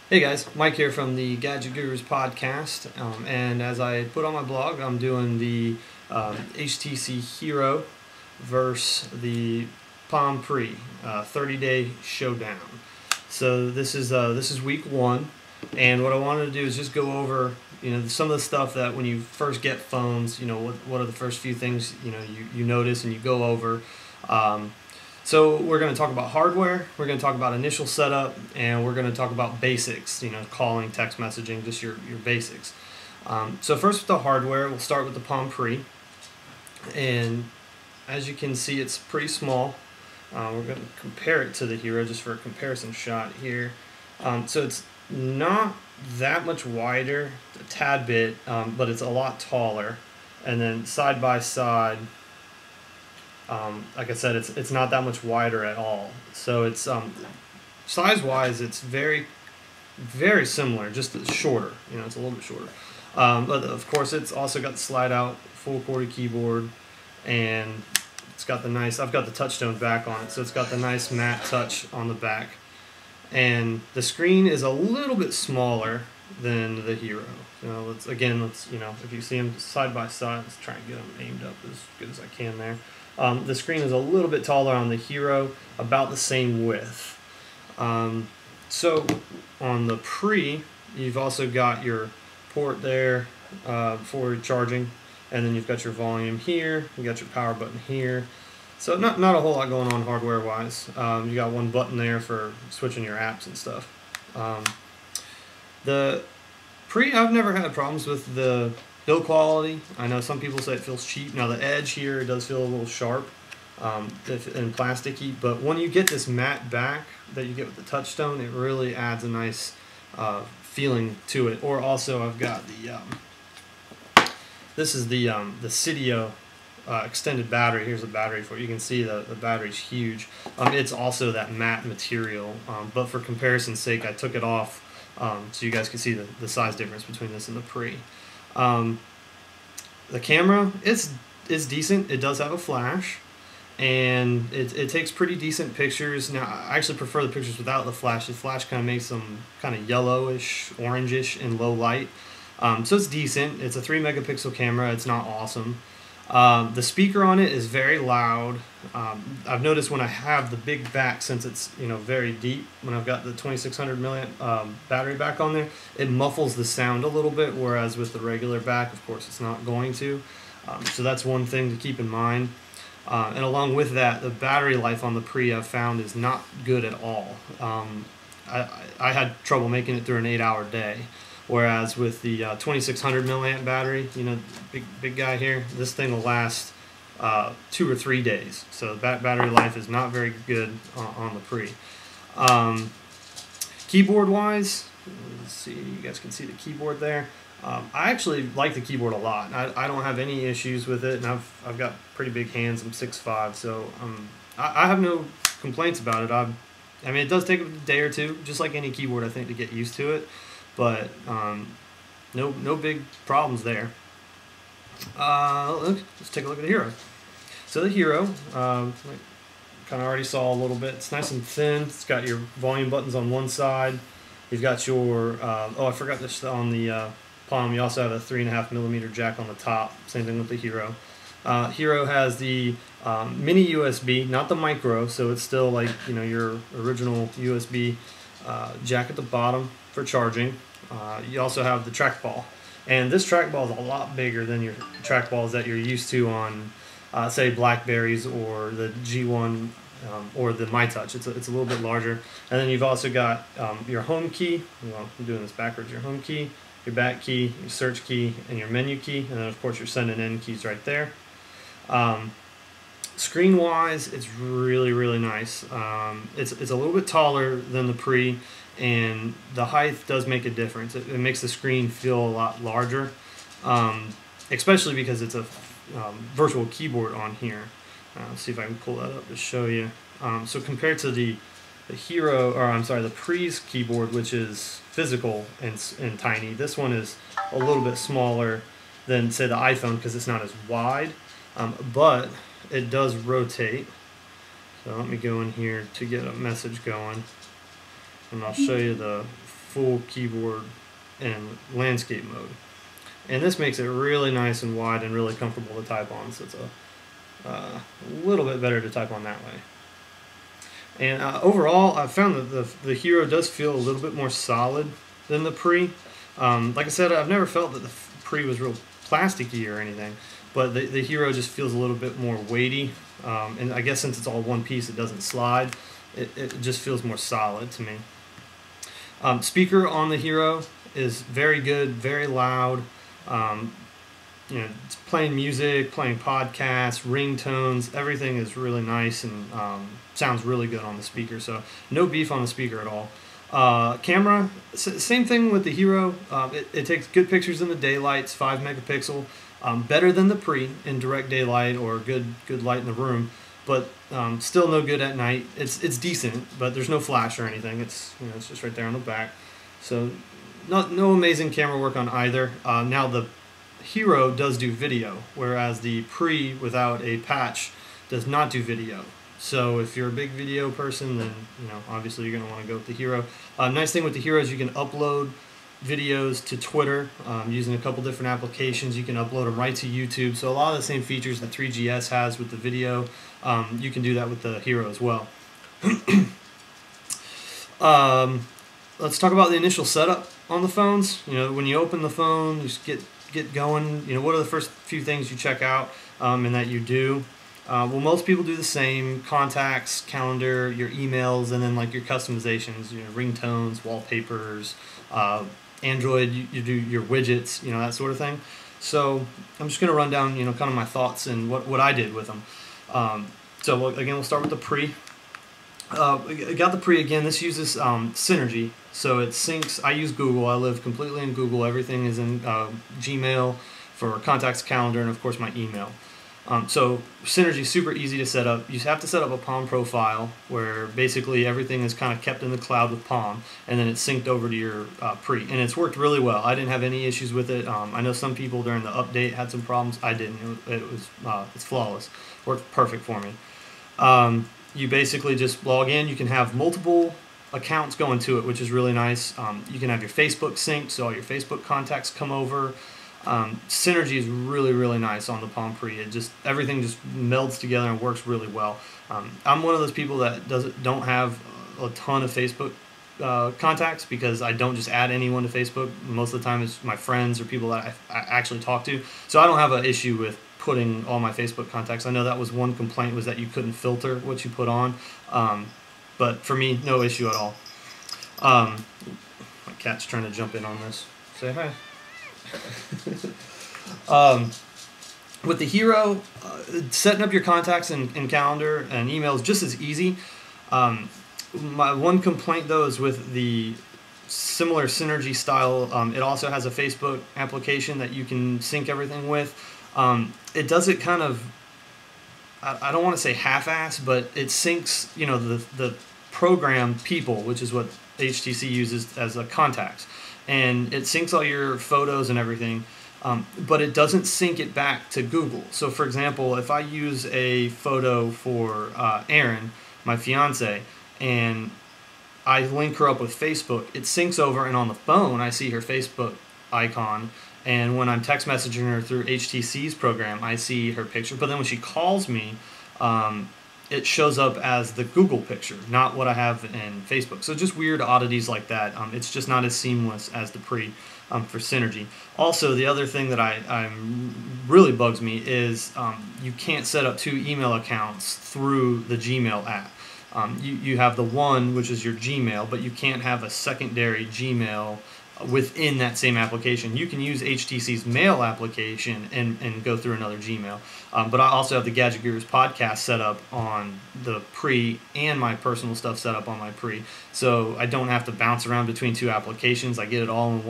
Hey guys, Mike here from the Gadget Gurus podcast, and as I put on my blog, I'm doing the HTC Hero versus the Palm Pre 30-day showdown. So this is week one, and what I wanted to do is just go over some of the stuff that when you first get phones, what are the first few things you notice and you go over. So we're going to talk about hardware, we're going to talk about initial setup, and we're going to talk about basics, calling, text messaging, just your basics. So first with the hardware, we'll start with the Palm Pre. And as you can see, it's pretty small. We're going to compare it to the Hero just for a comparison shot here. So it's not that much wider, a tad bit, but it's a lot taller. And then side by side, like I said, it's not that much wider at all. So it's size-wise, it's very, very similar, just shorter. It's a little bit shorter. But of course, it's also got the slide-out full QWERTY keyboard, and it's got the nice. I've got the touchstone back on it, so it's got the nice matte touch on the back, and the screen is a little bit smaller than the Hero. Let's if you see them side by side, let's try and get them aimed up as good as I can there. The screen is a little bit taller on the Hero, about the same width. So on the Pre, you've also got your port there for charging, and then you've got your volume here, you got your power button here. So not a whole lot going on hardware-wise. You got one button there for switching your apps and stuff. The Pre, I've never had problems with the build quality. I know some people say it feels cheap. Now the edge here does feel a little sharp and plasticky, but when you get this matte back that you get with the touchstone, it really adds a nice feeling to it. Or also, I've got the this is the Cydio extended battery. Here's a battery for it. You can see the battery's huge. It's also that matte material, but for comparison's sake, I took it off so you guys can see the size difference between this and the Pre. The camera is decent. It does have a flash, and it takes pretty decent pictures. Now, I actually prefer the pictures without the flash. The flash kind of makes them kind of yellowish, orangish in low light. So it's decent. It's a 3 megapixel camera. It's not awesome. The speaker on it is very loud. I've noticed when I have the big back, since it's very deep, when I've got the 2600 milliamp battery back on there, it muffles the sound a little bit, whereas with the regular back, of course, it's not going to. So that's one thing to keep in mind. And along with that, the battery life on the Pre, I've found, is not good at all. I had trouble making it through an 8-hour day. Whereas with the 2600 milliamp battery, big guy here, this thing will last 2 or 3 days. So that battery life is not very good on the Pre. Keyboard wise, let's see, you guys can see the keyboard there. I actually like the keyboard a lot. I don't have any issues with it, and I've got pretty big hands. I'm 6'5", so I have no complaints about it. I mean, it does take a day or two, just like any keyboard, I think, to get used to it. But no big problems there. Let's take a look at the Hero. So the Hero, kind of already saw a little bit. It's nice and thin. It's got your volume buttons on one side. You've got your I forgot this on the Palm. You also have a 3.5 millimeter jack on the top. Same thing with the Hero. Hero has the mini USB, not the micro, so it's still like your original USB jack at the bottom for charging. You also have the trackball, and this trackball is a lot bigger than your trackballs that you're used to on, say, Blackberries or the G1 or the MyTouch. It's a little bit larger. And then you've also got your home key. Well, I'm doing this backwards. Your home key, your back key, your search key, and your menu key, and then of course your send and end keys right there. Screen-wise, it's really nice. It's a little bit taller than the Pre, and the height does make a difference. It makes the screen feel a lot larger, especially because it's a virtual keyboard on here. Let's see if I can pull that up to show you. So compared to the Hero, or I'm sorry, the Pre's keyboard, which is physical and tiny, this one is a little bit smaller than, say, the iPhone because it's not as wide, but it does rotate. So let me go in here to get a message going, and I'll show you the full keyboard and landscape mode. And this makes it really nice and wide and really comfortable to type on, so it's a little bit better to type on that way. And overall, I found that the Hero does feel a little bit more solid than the Pre. Like I said, I've never felt that the Pre was real plasticky or anything, but the Hero just feels a little bit more weighty. And I guess since it's all one piece, it doesn't slide. It just feels more solid to me. Speaker on the Hero is very good, very loud. It's playing music, playing podcasts, ringtones. Everything is really nice and sounds really good on the speaker. So no beef on the speaker at all. Camera, same thing with the Hero. It takes good pictures in the daylight. It's 5 megapixel, better than the Pre in direct daylight or good light in the room. But still no good at night. It's decent, but there's no flash or anything. It's it's just right there on the back. So no amazing camera work on either. Now the Hero does do video, whereas the Pre without a patch does not do video. So if you're a big video person, then obviously you're going to want to go with the Hero. Nice thing with the Hero is you can upload videos to Twitter using a couple different applications. You can upload them right to YouTube. So a lot of the same features that 3GS has with the video, you can do that with the Hero as well. Let's talk about the initial setup on the phones. When you open the phone, you just get going. What are the first few things you check out and that you do? Well, most people do the same: contacts, calendar, your emails, and then like your customizations, ringtones, wallpapers, Android, you do your widgets, that sort of thing. So I'm just going to run down, kind of my thoughts and what I did with them. So again, we'll start with the Pre. I got the Pre again. This uses Synergy, so it syncs. I use Google. I live completely in Google. Everything is in Gmail for contacts, calendar, and of course my email. So Synergy is super easy to set up. You have to set up a Palm profile where basically everything is kind of kept in the cloud with Palm, and then it's synced over to your Pre. And it's worked really well. I didn't have any issues with it. I know some people during the update had some problems. I didn't. It's flawless. Worked perfect for me. You basically just log in. You can have multiple accounts going to it, which is really nice. You can have your Facebook synced, so all your Facebook contacts come over. Synergy is really nice on the Palm Pre. Everything just melds together and works really well. I'm one of those people that don't have a ton of Facebook contacts because I don't just add anyone to Facebook. Most of the time it's my friends or people that I actually talk to. So I don't have an issue with putting all my Facebook contacts. I know that was one complaint, was that you couldn't filter what you put on. But for me, no issue at all. My cat's trying to jump in on this. Say hi. With the Hero, setting up your contacts and calendar and email is just as easy. My one complaint though is with the similar Synergy style. It also has a Facebook application that you can sync everything with. It does it kind of, I don't want to say half-ass, but it syncs the program People, which is what HTC uses as a contacts. And it syncs all your photos and everything, but it doesn't sync it back to Google. So for example, if I use a photo for Erin, my fiance, and I link her up with Facebook, it syncs over, and on the phone I see her Facebook icon, and when I'm text messaging her through HTC's program, I see her picture. But then when she calls me, it shows up as the Google picture, not what I have in Facebook. So just weird oddities like that. It's just not as seamless as the Pre for Synergy. Also, the other thing that really bugs me is you can't set up 2 email accounts through the Gmail app. You have the one, which is your Gmail, but you can't have a secondary Gmail within that same application. You can use HTC's mail application and go through another Gmail. But I also have the Gadget Gurus podcast set up on the Pre and my personal stuff set up on my Pre. So I don't have to bounce around between 2 applications. I get it all in one.